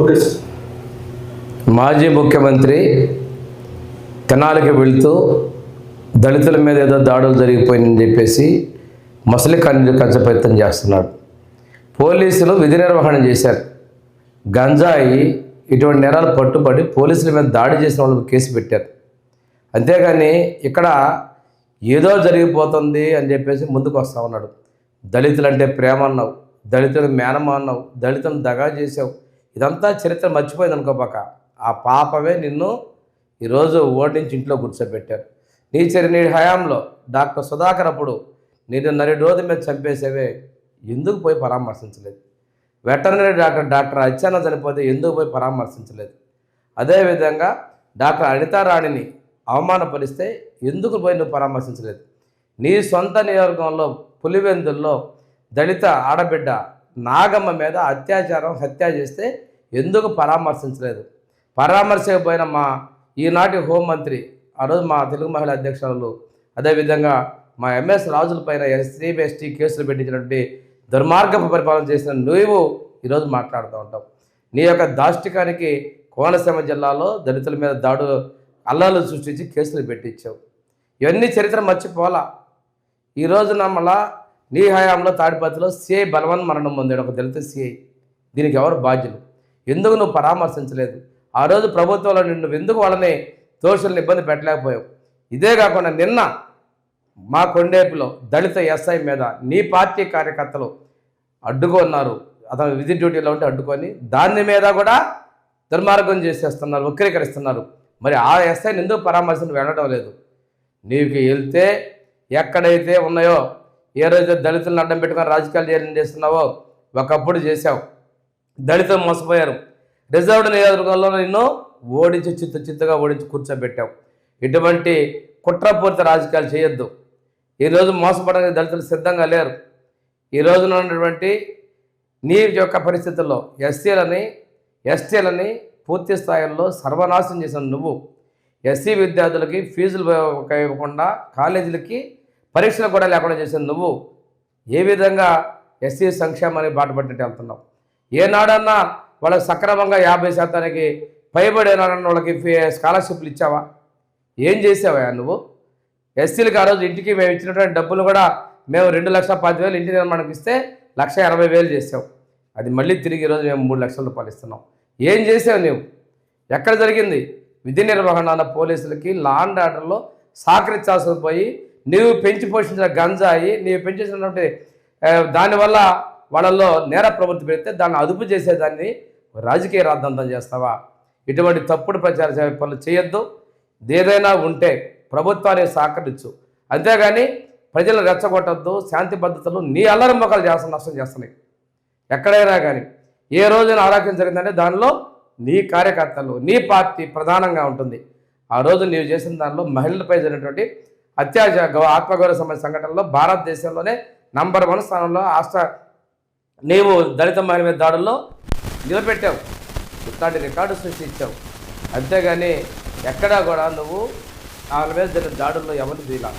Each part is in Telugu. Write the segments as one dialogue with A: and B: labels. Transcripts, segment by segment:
A: Okay sir.
B: మాజీ ముఖ్యమంత్రి తెనాలికి వెళుతూ దళితుల మీద ఏదో దాడులు జరిగిపోయిందని చెప్పేసి మసలి కంచ ప్రయత్నం చేస్తున్నాడు. పోలీసులు విధి నిర్వహణ చేశారు. గంజాయి ఇటువంటి నేరాలు పట్టుబడి పోలీసుల మీద దాడి చేసిన వాళ్ళు కేసు పెట్టారు. అంతేగాని ఇక్కడ ఏదో జరిగిపోతుంది అని చెప్పేసి ముందుకు వస్తూ ఉన్నాడు. దళితులంటే ప్రేమ అన్నావు, దళితులు మేనమా అన్నావు, దళితులను దగా చేసావు. ఇదంతా చరిత్ర మర్చిపోయింది అనుకోపాక. ఆ పాపమే నిన్ను ఈరోజు ఓడించి ఇంట్లో కూర్చోబెట్టారు. నీ హయాంలో డాక్టర్ సుధాకర్ అప్పుడు నేను నరి రోజు మీద చంపేసేవే, ఎందుకు పోయి పరామర్శించలేదు? వెటర్నరీ డాక్టర్ అచ్చాన చనిపోతే ఎందుకు పోయి పరామర్శించలేదు? అదేవిధంగా డాక్టర్ అనితారాణిని అవమానపరిస్తే ఎందుకు పోయి నువ్వు పరామర్శించలేదు? నీ సొంత నియోజకవర్గంలో పులివెందుల్లో దళిత ఆడబిడ్డ నాగమ్మ మీద అత్యాచారం హత్య చేస్తే ఎందుకు పరామర్శించలేదు? పరామర్శకపోయిన మా ఈనాటి హోంమంత్రి, ఆ రోజు మా తెలుగు మహిళా అధ్యక్షురాలు, అదేవిధంగా మా ఎంఎస్ రాజుల పైన ఎస్సీ ఎస్టీ కేసులు పెట్టించినటువంటి దుర్మార్గపు పరిపాలన చేసిన నువ్వు ఈరోజు మాట్లాడుతూ ఉంటావు. నీ యొక్క దాష్టికానికి కోనసీమ జిల్లాలో దళితుల మీద అల్లాలు సృష్టించి కేసులు పెట్టించావు. ఇవన్నీ చరిత్ర మర్చిపోవాలా. ఈ రోజున మళ్ళా నీ హయాంలో తాడిపత్రిలో సిఐ బలవన్ మరణం పొందాడు, ఒక దళిత సిఐ. దీనికి ఎవరు బాధ్యులు? ఎందుకు నువ్వు పరామర్శించలేదు? ఆ రోజు ప్రభుత్వంలో నువ్వు ఎందుకు వాళ్ళని దోషులను ఇబ్బంది పెట్టలేకపోయావు? ఇదే కాకుండా నిన్న మా కొండేపులో దళిత ఎస్ఐ మీద నీ పార్టీ కార్యకర్తలు అడ్డుకున్నారు. అతను విధి డ్యూటీలో ఉంటే అడ్డుకొని దాని మీద కూడా దుర్మార్గం చేసేస్తున్నారు, వక్రీకరిస్తున్నారు. మరి ఆ ఎస్ఐని ఎందుకు పరామర్శను వెళ్ళడం లేదు? నీకు వెళ్తే ఎక్కడైతే ఉన్నాయో, ఏ రోజు దళితులను అడ్డం పెట్టుకొని రాజకీయాలు చేస్తున్నావో ఒకప్పుడు చేశావు. దళితులు మోసపోయారు. రిజర్వ్డ్ నియోజకవర్గంలో నిన్ను ఓడించి చిత్తుగా ఓడించి కూర్చోబెట్టావు. ఇటువంటి కుట్రపూరిత రాజకీయాలు చేయొద్దు. ఈరోజు మోసపడడానికి దళితులు సిద్ధంగా లేరు. ఈ రోజున ఉన్నటువంటి నీ యొక్క పరిస్థితుల్లో ఎస్టీలని పూర్తి స్థాయిలో సర్వనాశనం చేసిన నువ్వు, ఎస్సీ విద్యార్థులకి ఫీజులు ఇవ్వకుండా కాలేజీలకి పరీక్షలు కూడా లేకుండా చేసిన నువ్వు ఏ విధంగా ఎస్సీ సంక్షేమాన్ని బాటపట్టినట్టు వెళ్తున్నావు? ఏనాడన్నా వాళ్ళకి సక్రమంగా 50% పైబడిన వాళ్ళకి స్కాలర్షిప్లు ఇచ్చావా? ఏం చేసావా నువ్వు? ఎస్సీలకు ఆ రోజు ఇంటికి మేము ఇచ్చినటువంటి డబ్బులు కూడా మేము 2,10,000 ఇంటి నిర్మాణానికి ఇస్తే 1,80,000 చేసావు. అది మళ్ళీ తిరిగి ఈరోజు మేము 3 లక్షల రూపాయలు ఇస్తున్నాం. ఏం చేసావు నువ్వు? ఎక్కడ జరిగింది? విధి నిర్వహణ పోలీసులకి లా అండ్ ఆర్డర్లో సహకరించాల్సి పోయి నీవు పెంచి పోషించిన గంజాయి, నీవు పెంచేసినటువంటి దానివల్ల వాళ్ళల్లో నేర ప్రవృత్తి పెడితే దాన్ని అదుపు చేసేదాన్ని రాజకీయ రాద్ధాంతం చేస్తావా? ఇటువంటి తప్పుడు ప్రచార పనులు చేయొద్దు. ఏదైనా ఉంటే ప్రభుత్వాన్ని సహకరించు, అంతేగాని ప్రజలను రెచ్చగొట్టద్దు. శాంతి భద్రతలు నీ అల్లరి మొక్కలు నష్టం చేస్తున్నాయి. ఎక్కడైనా కానీ ఏ రోజున ఆరోగ్యం జరిగిందంటే దానిలో నీ కార్యకర్తలు, నీ పార్టీ ప్రధానంగా ఉంటుంది. ఆ రోజు నీవు చేసిన దానిలో మహిళలపై జరిగినటువంటి ఆత్మగౌరవ సంఘటనలో భారతదేశంలోనే నంబర్ 1 స్థానంలో నీవు దళిత మహిళ మీద దాడుల్లో నిలబెట్టావు. ఇట్లాంటి రికార్డు సృష్టించావు. అంతేగాని ఎక్కడా కూడా నువ్వు వాళ్ళ మీద జరిగిన దాడుల్లో ఎవరు దీలా.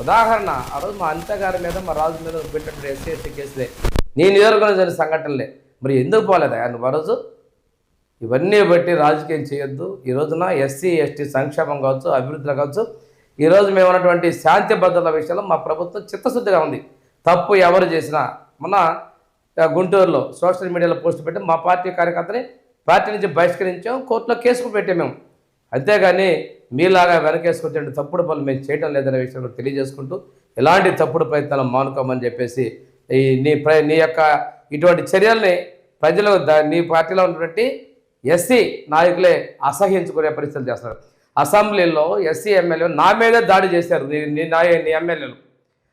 B: ఉదాహరణ, ఆ రోజు మా అంతగారి మీద మా రాజు మీద పెట్టినటువంటి ఎస్సీ ఎస్టీ కేసులే, నీ నియోజకవర్గంలో జరిగిన సంఘటనలే. మరి ఎందుకు పోలేదా నువ్వు ఆ రోజు? ఇవన్నీ బట్టి రాజకీయం చేయొద్దు. ఈ రోజున ఎస్సీ ఎస్టీ సంక్షేమం కావచ్చు, అభివృద్ధిలో కావచ్చు, ఈరోజు మేము ఉన్నటువంటి శాంతి భద్రతల విషయంలో మా ప్రభుత్వం చిత్తశుద్ధిగా ఉంది. తప్పు ఎవరు చేసినా, మొన్న గుంటూరులో సోషల్ మీడియాలో పోస్ట్ పెట్టి మా పార్టీ కార్యకర్తని పార్టీ నుంచి బహిష్కరించాం, కోర్టులో కేసుకు పెట్టాం మేము. అంతేగాని మీలాగా వెనకేసుకొచ్చే తప్పుడు పనులు మేము చేయడం లేదనే విషయంలో తెలియజేసుకుంటూ ఎలాంటి తప్పుడు ప్రయత్నాలు మానుకోమని చెప్పేసి నీ యొక్క ఇటువంటి చర్యల్ని ప్రజలు నీ పార్టీలో ఉన్నటువంటి ఎస్సీ నాయకులే అసహ్యించుకునే పరిస్థితులు చేస్తున్నారు. అసెంబ్లీలో ఎస్సీ ఎమ్మెల్యే నా మీదే దాడి చేశారు, నీ ఎమ్మెల్యేలు.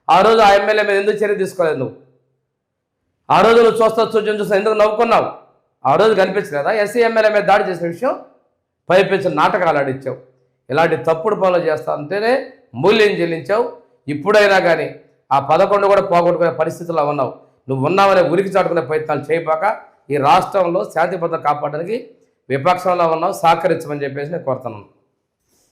B: ఆ రోజు ఆ ఎమ్మెల్యే మీద ఎందుకు చర్య తీసుకోలేదు నువ్వు? ఆ రోజు నువ్వు చూస్తా ఎందుకు నవ్వుకున్నావు? ఆ రోజు కనిపించలేదా ఎస్సీ ఎమ్మెల్యే మీద దాడి చేసిన విషయం? పైపించిన నాటకాలు ఆడించావు. ఇలాంటి తప్పుడు పనులు చేస్తా అంటేనే మూల్యం చెల్లించావు. ఇప్పుడైనా కానీ ఆ 11 కూడా పోగొట్టుకునే పరిస్థితుల్లో ఉన్నావు. నువ్వు ఉన్నావనే ఉరికి చాటుకునే ప్రయత్నాలు చేయబాక. ఈ రాష్ట్రంలో శాంతి భద్రత కాపాడడానికి విపక్షంలో ఉన్నావు, సహకరించమని చెప్పేసి నేను కోరుతున్నాను.